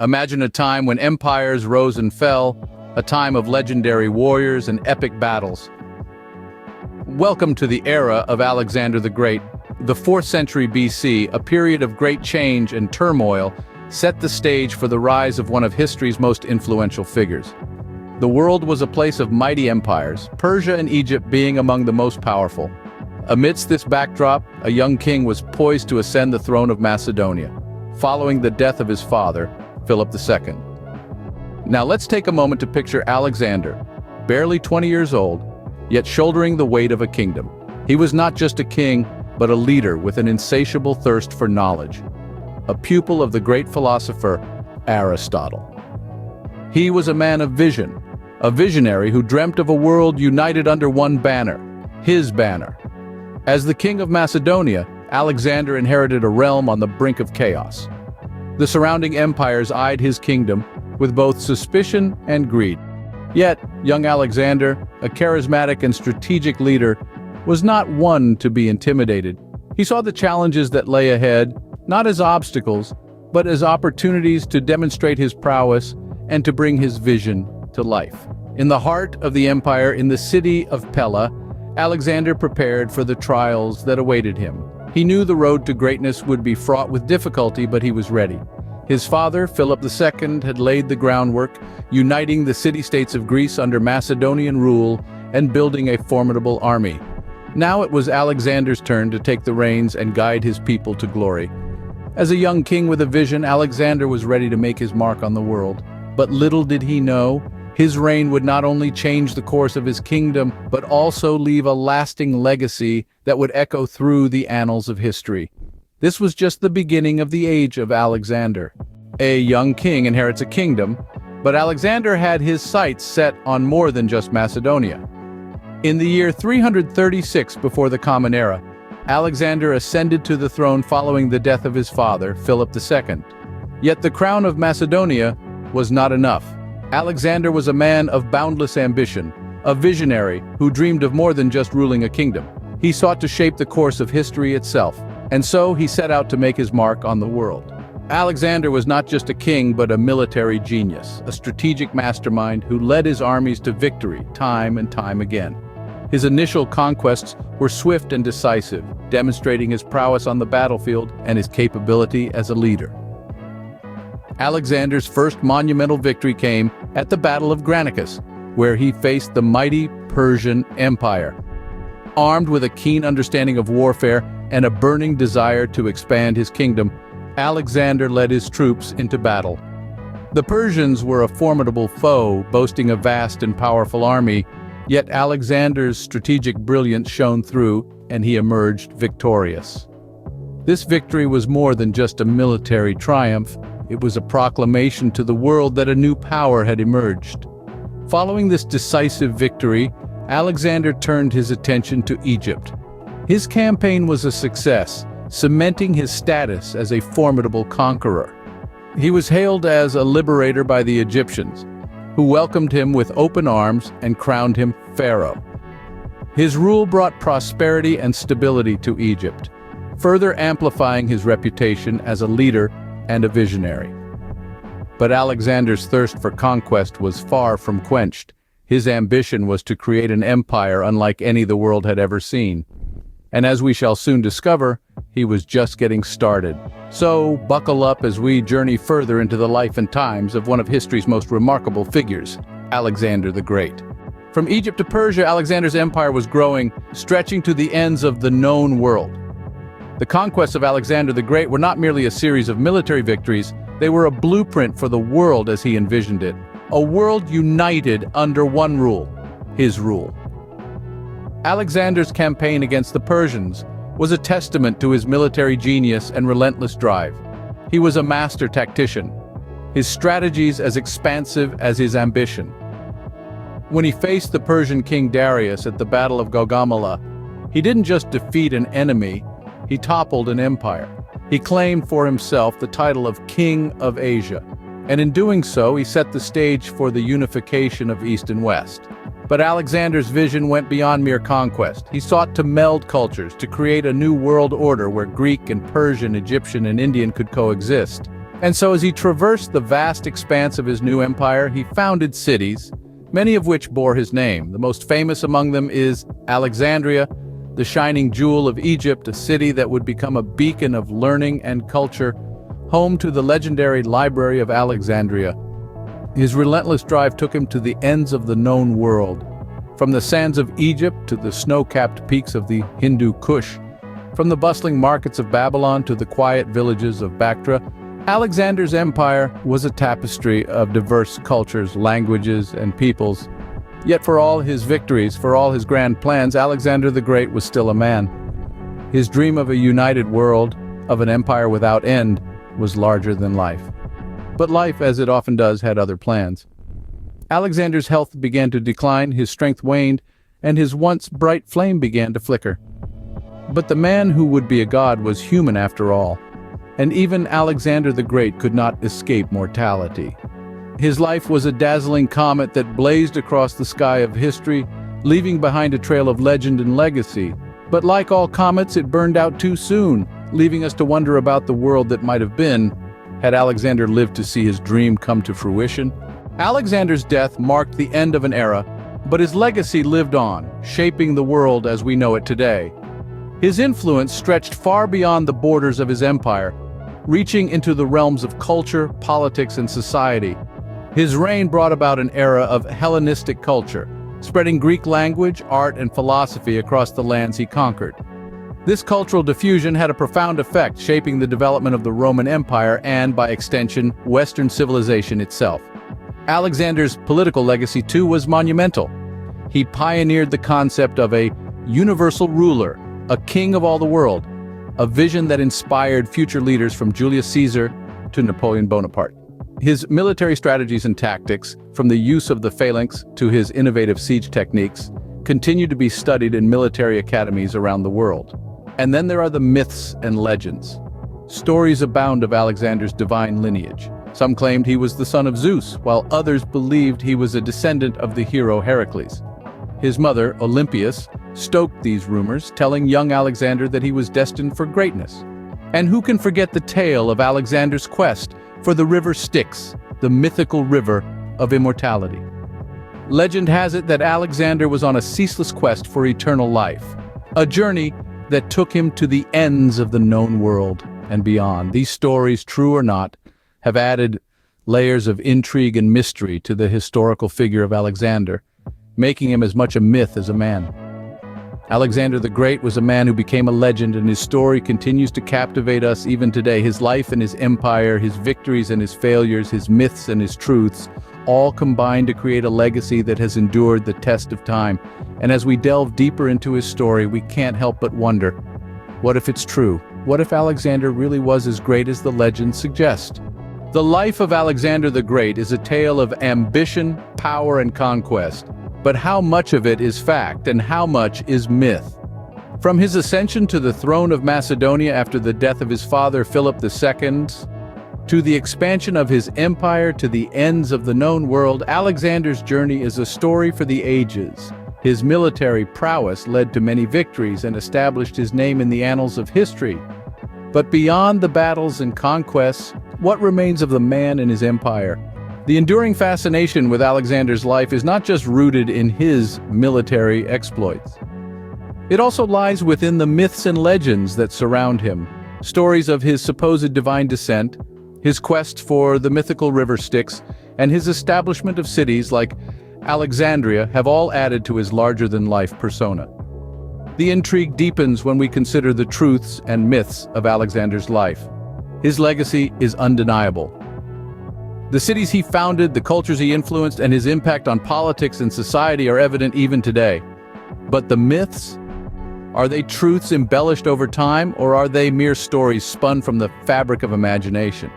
Imagine a time when empires rose and fell, a time of legendary warriors and epic battles. Welcome to the era of Alexander the Great. The 4th century BC, a period of great change and turmoil, set the stage for the rise of one of history's most influential figures. The world was a place of mighty empires, Persia and Egypt being among the most powerful. Amidst this backdrop, a young king was poised to ascend the throne of Macedonia, following the death of his father, Philip II. Now let's take a moment to picture Alexander, barely 20 years old, yet shouldering the weight of a kingdom. He was not just a king, but a leader with an insatiable thirst for knowledge, a pupil of the great philosopher Aristotle. He was a man of vision, a visionary who dreamt of a world united under one banner, his banner. As the king of Macedonia, Alexander inherited a realm on the brink of chaos. The surrounding empires eyed his kingdom with both suspicion and greed. Yet, young Alexander, a charismatic and strategic leader, was not one to be intimidated. He saw the challenges that lay ahead, not as obstacles, but as opportunities to demonstrate his prowess and to bring his vision to life. In the heart of the empire, in the city of Pella, Alexander prepared for the trials that awaited him. He knew the road to greatness would be fraught with difficulty, but he was ready. His father, Philip II, had laid the groundwork, uniting the city-states of Greece under Macedonian rule and building a formidable army. Now it was Alexander's turn to take the reins and guide his people to glory. As a young king with a vision, Alexander was ready to make his mark on the world. But little did he know, his reign would not only change the course of his kingdom, but also leave a lasting legacy that would echo through the annals of history. This was just the beginning of the age of Alexander. A young king inherits a kingdom, but Alexander had his sights set on more than just Macedonia. In the year 336 before the Common Era, Alexander ascended to the throne following the death of his father, Philip II. Yet the crown of Macedonia was not enough. Alexander was a man of boundless ambition, a visionary who dreamed of more than just ruling a kingdom. He sought to shape the course of history itself, and so he set out to make his mark on the world. Alexander was not just a king, but a military genius, a strategic mastermind who led his armies to victory time and time again. His initial conquests were swift and decisive, demonstrating his prowess on the battlefield and his capability as a leader. Alexander's first monumental victory came at the Battle of Granicus, where he faced the mighty Persian Empire. Armed with a keen understanding of warfare and a burning desire to expand his kingdom, Alexander led his troops into battle. The Persians were a formidable foe, boasting a vast and powerful army, yet Alexander's strategic brilliance shone through, and he emerged victorious. This victory was more than just a military triumph. It was a proclamation to the world that a new power had emerged. Following this decisive victory, Alexander turned his attention to Egypt. His campaign was a success, cementing his status as a formidable conqueror. He was hailed as a liberator by the Egyptians, who welcomed him with open arms and crowned him pharaoh. His rule brought prosperity and stability to Egypt, further amplifying his reputation as a leader and a visionary. But Alexander's thirst for conquest was far from quenched. His ambition was to create an empire unlike any the world had ever seen. And as we shall soon discover, he was just getting started. So, buckle up as we journey further into the life and times of one of history's most remarkable figures, Alexander the Great. From Egypt to Persia, Alexander's empire was growing, stretching to the ends of the known world. The conquests of Alexander the Great were not merely a series of military victories, they were a blueprint for the world as he envisioned it. A world united under one rule, his rule. Alexander's campaign against the Persians was a testament to his military genius and relentless drive. He was a master tactician, his strategies as expansive as his ambition. When he faced the Persian king Darius at the Battle of Gaugamela, he didn't just defeat an enemy, he toppled an empire. He claimed for himself the title of King of Asia, and in doing so, he set the stage for the unification of East and West. But Alexander's vision went beyond mere conquest. He sought to meld cultures, to create a new world order where Greek and Persian, Egyptian and Indian could coexist. And so as he traversed the vast expanse of his new empire, he founded cities, many of which bore his name. The most famous among them is Alexandria, the shining jewel of Egypt, a city that would become a beacon of learning and culture, home to the legendary Library of Alexandria. His relentless drive took him to the ends of the known world, from the sands of Egypt to the snow-capped peaks of the Hindu Kush, from the bustling markets of Babylon to the quiet villages of Bactria. Alexander's empire was a tapestry of diverse cultures, languages, and peoples. Yet for all his victories, for all his grand plans, Alexander the Great was still a man. His dream of a united world, of an empire without end, was larger than life. But life, as it often does, had other plans. Alexander's health began to decline, his strength waned, and his once bright flame began to flicker. But the man who would be a god was human after all, and even Alexander the Great could not escape mortality. His life was a dazzling comet that blazed across the sky of history, leaving behind a trail of legend and legacy. But like all comets, it burned out too soon, leaving us to wonder about the world that might have been, had Alexander lived to see his dream come to fruition. Alexander's death marked the end of an era, but his legacy lived on, shaping the world as we know it today. His influence stretched far beyond the borders of his empire, reaching into the realms of culture, politics, and society. His reign brought about an era of Hellenistic culture, spreading Greek language, art, and philosophy across the lands he conquered. This cultural diffusion had a profound effect, shaping the development of the Roman Empire and, by extension, Western civilization itself. Alexander's political legacy, too, was monumental. He pioneered the concept of a universal ruler, a king of all the world, a vision that inspired future leaders from Julius Caesar to Napoleon Bonaparte. His military strategies and tactics, from the use of the phalanx to his innovative siege techniques, continue to be studied in military academies around the world. And then there are the myths and legends. Stories abound of Alexander's divine lineage. Some claimed he was the son of Zeus, while others believed he was a descendant of the hero Heracles. His mother, Olympias, stoked these rumors, telling young Alexander that he was destined for greatness. And who can forget the tale of Alexander's quest for the river Styx, the mythical river of immortality? Legend has it that Alexander was on a ceaseless quest for eternal life, a journey that took him to the ends of the known world and beyond. These stories, true or not, have added layers of intrigue and mystery to the historical figure of Alexander, making him as much a myth as a man. Alexander the Great was a man who became a legend, and his story continues to captivate us even today. His life and his empire, his victories and his failures, his myths and his truths, all combine to create a legacy that has endured the test of time. And as we delve deeper into his story, we can't help but wonder, what if it's true? What if Alexander really was as great as the legends suggest? The life of Alexander the Great is a tale of ambition, power, and conquest. But how much of it is fact and how much is myth? From his ascension to the throne of Macedonia after the death of his father Philip II, to the expansion of his empire to the ends of the known world, Alexander's journey is a story for the ages. His military prowess led to many victories and established his name in the annals of history. But beyond the battles and conquests, what remains of the man and his empire? The enduring fascination with Alexander's life is not just rooted in his military exploits. It also lies within the myths and legends that surround him. Stories of his supposed divine descent, his quest for the mythical river Styx, and his establishment of cities like Alexandria have all added to his larger-than-life persona. The intrigue deepens when we consider the truths and myths of Alexander's life. His legacy is undeniable. The cities he founded, the cultures he influenced, and his impact on politics and society are evident even today. But the myths? Are they truths embellished over time, or are they mere stories spun from the fabric of imagination?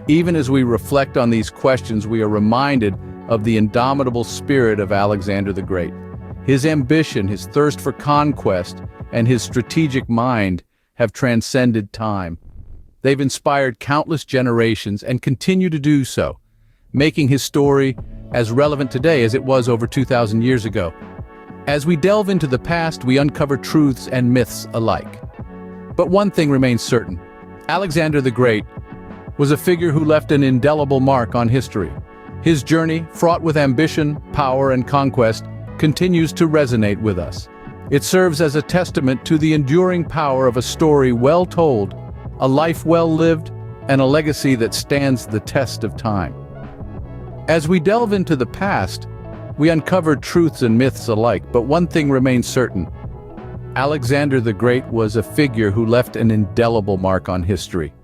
Even as we reflect on these questions, we are reminded of the indomitable spirit of Alexander the Great. His ambition, his thirst for conquest, and his strategic mind have transcended time. They've inspired countless generations and continue to do so, making his story as relevant today as it was over 2,000 years ago. As we delve into the past, we uncover truths and myths alike. But one thing remains certain: Alexander the Great was a figure who left an indelible mark on history. His journey, fraught with ambition, power, and conquest, continues to resonate with us. It serves as a testament to the enduring power of a story well told, a life well lived, and a legacy that stands the test of time. As we delve into the past, we uncover truths and myths alike, but one thing remains certain. Alexander the Great was a figure who left an indelible mark on history.